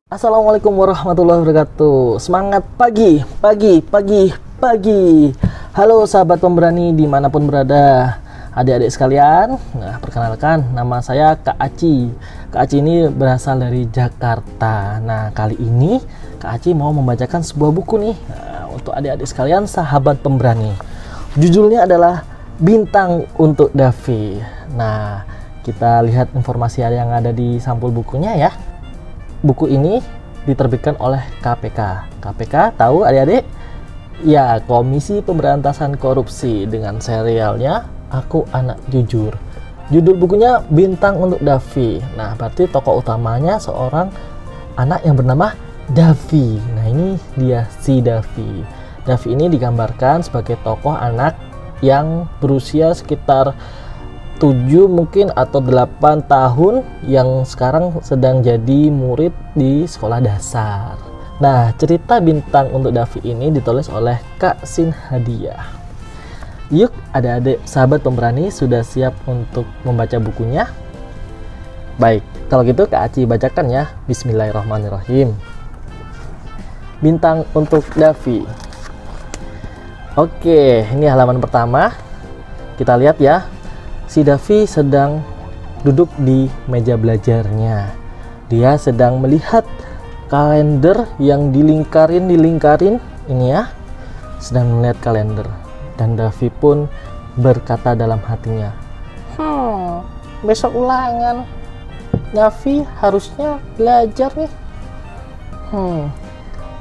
Assalamualaikum warahmatullahi wabarakatuh. Semangat pagi, pagi, pagi, pagi. Halo sahabat pemberani dimanapun berada, adik-adik sekalian. Nah, perkenalkan, nama saya Kak Aci. Kak Aci ini berasal dari Jakarta. Nah, kali ini Kak Aci mau membacakan sebuah buku nih, untuk adik-adik sekalian sahabat pemberani. Judulnya adalah Bintang untuk Davi. Nah, kita lihat informasi yang ada di sampul bukunya ya. Buku ini diterbitkan oleh KPK. KPK tahu adik-adik? Ya, Komisi Pemberantasan Korupsi, dengan serialnya Aku Anak Jujur. Judul bukunya Bintang untuk Davi. Nah, berarti tokoh utamanya seorang anak yang bernama Davi. Nah, ini dia si Davi. Davi ini digambarkan sebagai tokoh anak yang berusia sekitar 7 mungkin atau 8 tahun yang sekarang sedang jadi murid di sekolah dasar. Nah, cerita Bintang untuk Davi ini ditulis oleh Kak Sin Hadiah. Yuk, adik-adik sahabat pemberani sudah siap untuk membaca bukunya? Baik, kalau gitu Kak Aci bacakan ya. Bismillahirrahmanirrahim. Bintang untuk Davi. Oke, ini halaman pertama. Kita lihat ya. Si Davi sedang duduk di meja belajarnya. Dia sedang melihat kalender yang dilingkarin ini ya. Sedang melihat kalender. Dan Davi pun berkata dalam hatinya, besok ulangan. Davi harusnya belajar nih.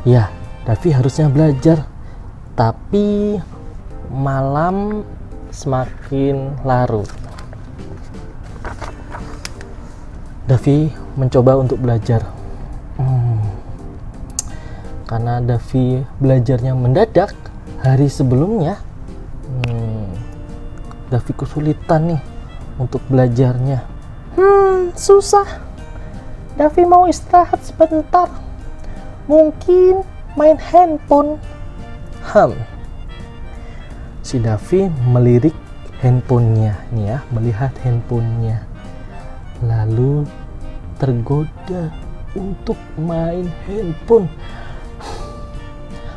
Ya, Davi harusnya belajar. Tapi malam semakin larut. Davi mencoba untuk belajar. Karena Davi belajarnya mendadak hari sebelumnya, Davi kesulitan nih untuk belajarnya. Susah. Davi mau istirahat sebentar. Mungkin main handphone. Si Davi melirik handphonenya nih ya, melihat handphonenya, lalu tergoda untuk main handphone.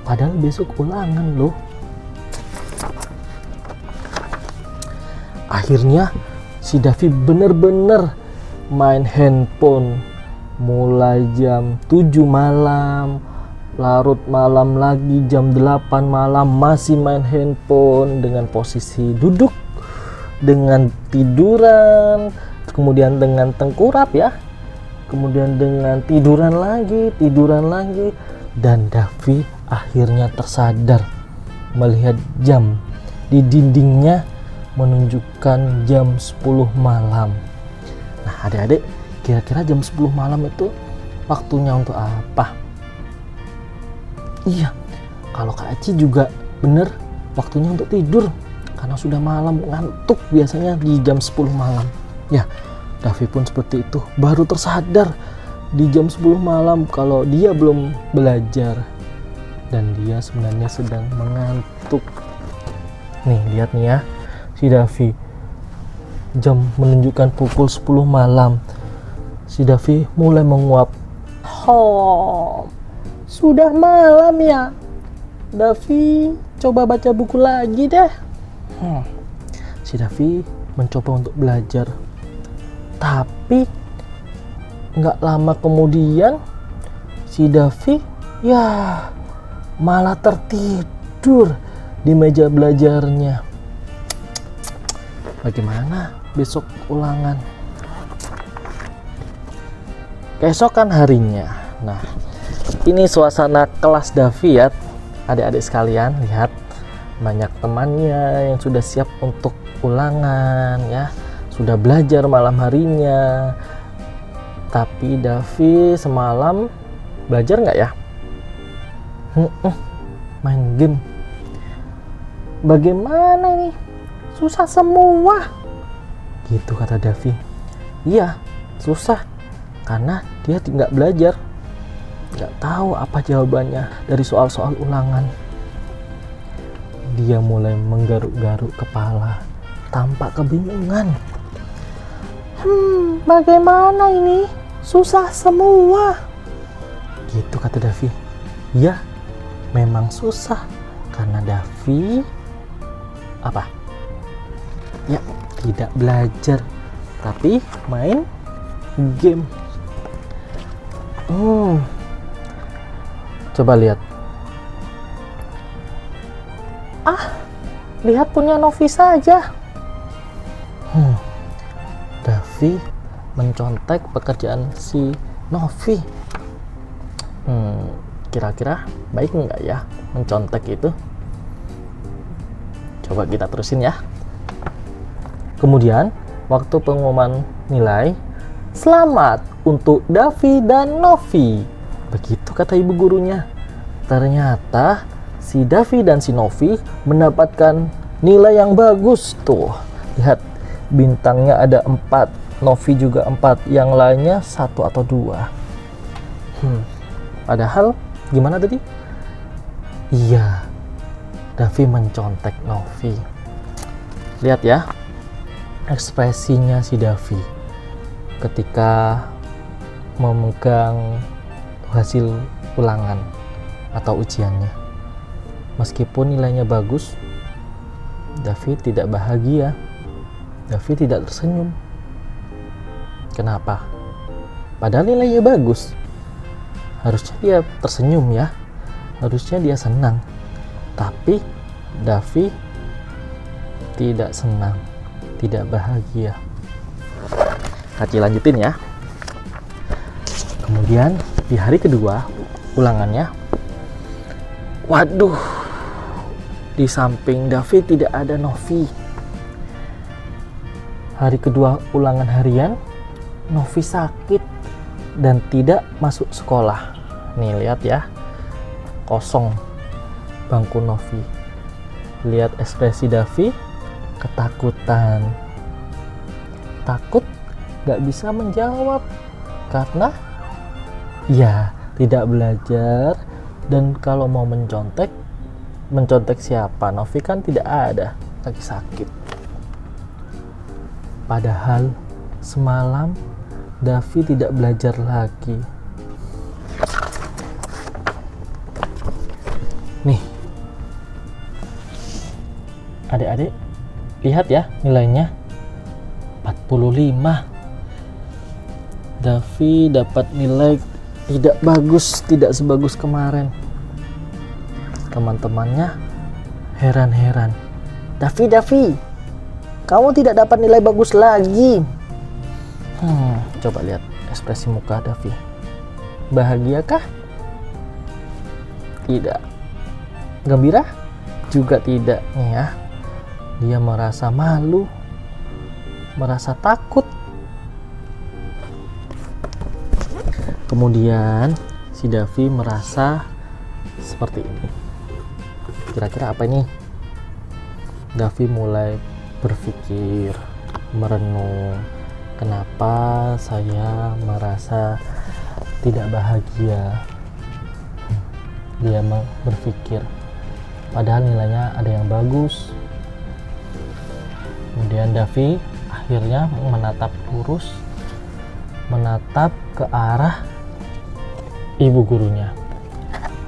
Padahal besok ulangan loh. Akhirnya si Davi bener-bener main handphone mulai jam 7 malam. Larut malam lagi jam 8 malam masih main handphone dengan posisi duduk, dengan tiduran, kemudian dengan tengkurap ya, kemudian dengan tiduran lagi, dan Davi akhirnya tersadar melihat jam di dindingnya menunjukkan jam 10 malam. Nah, adik-adik, kira-kira jam 10 malam itu waktunya untuk apa? Iya, kalau Kak Aci juga bener waktunya untuk tidur, karena sudah malam, ngantuk biasanya di jam 10 malam. Ya, Davi pun seperti itu, baru tersadar di jam 10 malam kalau dia belum belajar dan dia sebenarnya sedang mengantuk. Nih, lihat nih ya, si Davi, jam menunjukkan pukul 10 malam. Si Davi mulai menguap. Sudah malam ya. Davi coba baca buku lagi deh. Si Davi mencoba untuk belajar. Tapi nggak lama kemudian si Davi malah tertidur di meja belajarnya. Bagaimana besok ulangan? Keesokan harinya. Nah, ini suasana kelas Davi ya, adik-adik sekalian. Lihat, banyak temannya yang sudah siap untuk ulangan ya, sudah belajar malam harinya. Tapi Davi semalam belajar nggak ya? Main game. Bagaimana nih? Susah semua. Gitu kata Davi. Iya, susah. Karena dia tidak belajar. Gak tahu apa jawabannya dari soal-soal ulangan. Dia mulai menggaruk-garuk kepala, tampak kebingungan. Bagaimana ini? Susah semua. Begitu kata Davi. Ya, memang susah karena Davi apa? Ya, tidak belajar, tapi main game. Coba lihat. Lihat punya Novi saja. Davi mencontek pekerjaan si Novi. Kira-kira baik nggak ya mencontek itu? Coba kita terusin ya. Kemudian waktu pengumuman nilai, selamat untuk Davi dan Novi. Begitu kata ibu gurunya. Ternyata si Davi dan si Novi mendapatkan nilai yang bagus tuh. Lihat, bintangnya ada 4, Novi juga 4, yang lainnya 1 atau 2. Padahal gimana tadi? Iya, Davi mencontek Novi. Lihat ya, ekspresinya si Davi ketika memegang hasil ulangan atau ujiannya. Meskipun nilainya bagus, Davi tidak bahagia. Davi tidak tersenyum. Kenapa? Padahal nilainya bagus. Harusnya dia tersenyum ya. Harusnya dia senang. Tapi Davi tidak senang, tidak bahagia. Kaci lanjutin ya. Kemudian di hari kedua ulangannya, waduh, di samping Davi tidak ada Novi. Hari kedua ulangan harian, Novi sakit dan tidak masuk sekolah. Nih lihat ya, kosong bangku Novi. Lihat ekspresi Davi, ketakutan. Takut gak bisa menjawab karena ya tidak belajar. Dan kalau mau mencontek siapa? Novi kan tidak ada, lagi sakit. Padahal semalam Davi tidak belajar lagi. Nih, adik-adik, lihat ya nilainya 45. Davi dapat nilai tidak bagus, tidak sebagus kemarin. Teman-temannya heran-heran. Davi, kamu tidak dapat nilai bagus lagi. Coba lihat ekspresi muka Davi. Bahagiakah? Tidak. Gembira? Juga tidak nih ya. Dia merasa malu, merasa takut. Kemudian si Davi merasa seperti ini. Kira-kira apa ini? Davi mulai berpikir, merenung, kenapa saya merasa tidak bahagia. Dia berpikir, padahal nilainya ada yang bagus. Kemudian Davi akhirnya menatap lurus, menatap ke arah ibu gurunya,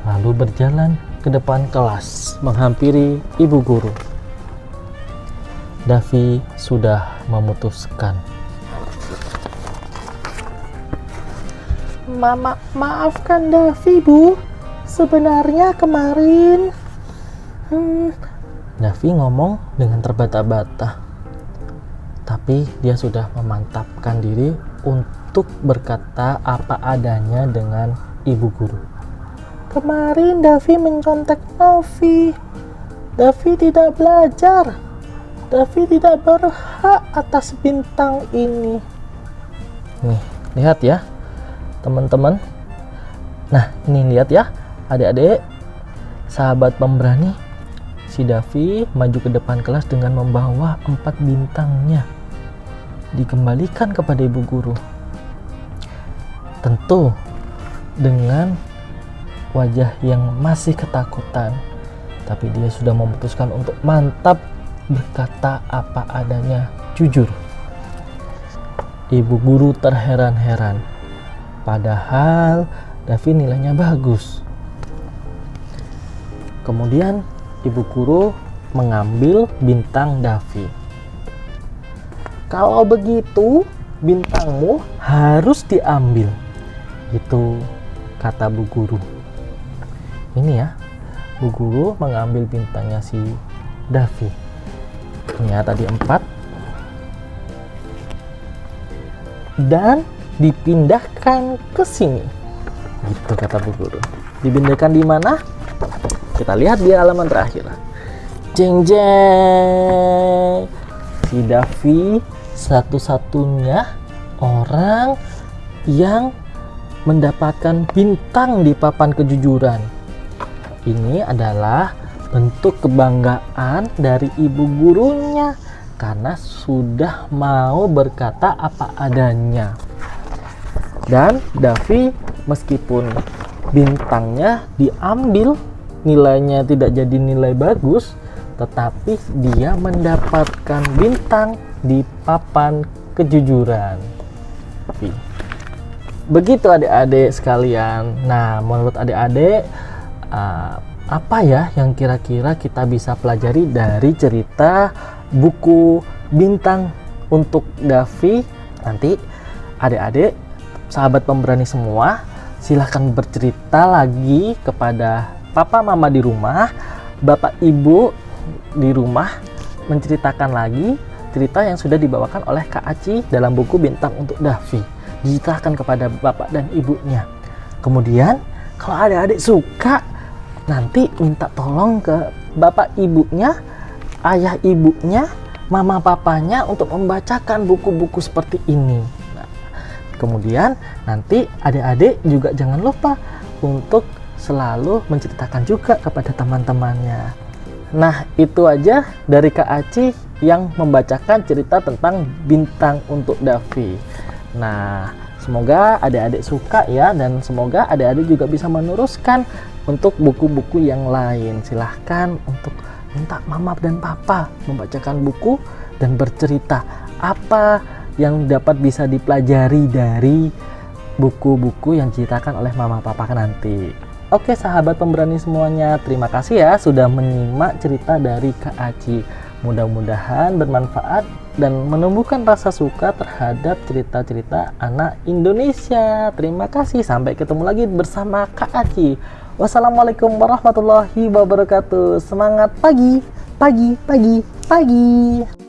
lalu berjalan ke depan kelas menghampiri ibu guru. Davi sudah memutuskan. Maafkan Davi, Bu. Sebenarnya kemarin Davi ngomong dengan terbata-bata. Tapi dia sudah memantapkan diri untuk berkata apa adanya dengan ibu guru. Kemarin Davi mencontek Novi. Davi tidak belajar. Davi tidak berhak atas bintang ini. Nih, lihat ya teman-teman. Nah, ini lihat ya adik-adik, sahabat pemberani. Si Davi maju ke depan kelas dengan membawa 4 bintangnya, dikembalikan kepada ibu guru. Tentu dengan wajah yang masih ketakutan, tapi dia sudah memutuskan untuk mantap berkata apa adanya, jujur. Ibu guru terheran-heran. Padahal Davi nilainya bagus. Kemudian ibu guru mengambil bintang Davi. Kalau begitu, bintangmu harus diambil. Itu kata bu guru. Ini ya, bu guru mengambil bintangnya si Davi. Ini ya, tadi 4. Dan dipindahkan ke sini. Gitu kata bu guru. Dipindahkan di mana? Kita lihat di halaman terakhir. Jeng jeng. Si Davi satu-satunya orang yang mendapatkan bintang di papan kejujuran. Ini adalah bentuk kebanggaan dari ibu gurunya karena sudah mau berkata apa adanya. Dan Davi meskipun bintangnya diambil, nilainya tidak jadi nilai bagus, tetapi dia mendapatkan bintang di papan kejujuran. Begitu adik-adik sekalian. Nah, menurut adik-adik apa ya yang kira-kira kita bisa pelajari dari cerita buku Bintang untuk Davi? Nanti adik-adik, sahabat pemberani semua, silahkan bercerita lagi kepada papa mama di rumah, bapak ibu di rumah, menceritakan lagi cerita yang sudah dibawakan oleh Kak Aci dalam buku Bintang untuk Davi. Diceritakan kepada bapak dan ibunya. Kemudian kalau adik-adik suka, nanti minta tolong ke bapak ibunya, ayah ibunya, mama papanya untuk membacakan buku-buku seperti ini. Nah, kemudian nanti adik-adik juga jangan lupa untuk selalu menceritakan juga kepada teman-temannya. Nah, itu aja dari Kak Aci yang membacakan cerita tentang Bintang untuk Davi. Nah, semoga adik-adik suka ya, dan semoga adik-adik juga bisa meneruskan untuk buku-buku yang lain. Silahkan untuk minta mama dan papa membacakan buku dan bercerita apa yang dapat bisa dipelajari dari buku-buku yang diceritakan oleh mama papa nanti. Oke sahabat pemberani semuanya, terima kasih ya sudah menyimak cerita dari Kak Aci. Mudah-mudahan bermanfaat dan menumbuhkan rasa suka terhadap cerita-cerita anak Indonesia. Terima kasih, sampai ketemu lagi bersama Kak Aci. Wassalamualaikum warahmatullahi wabarakatuh. Semangat pagi, pagi, pagi, pagi.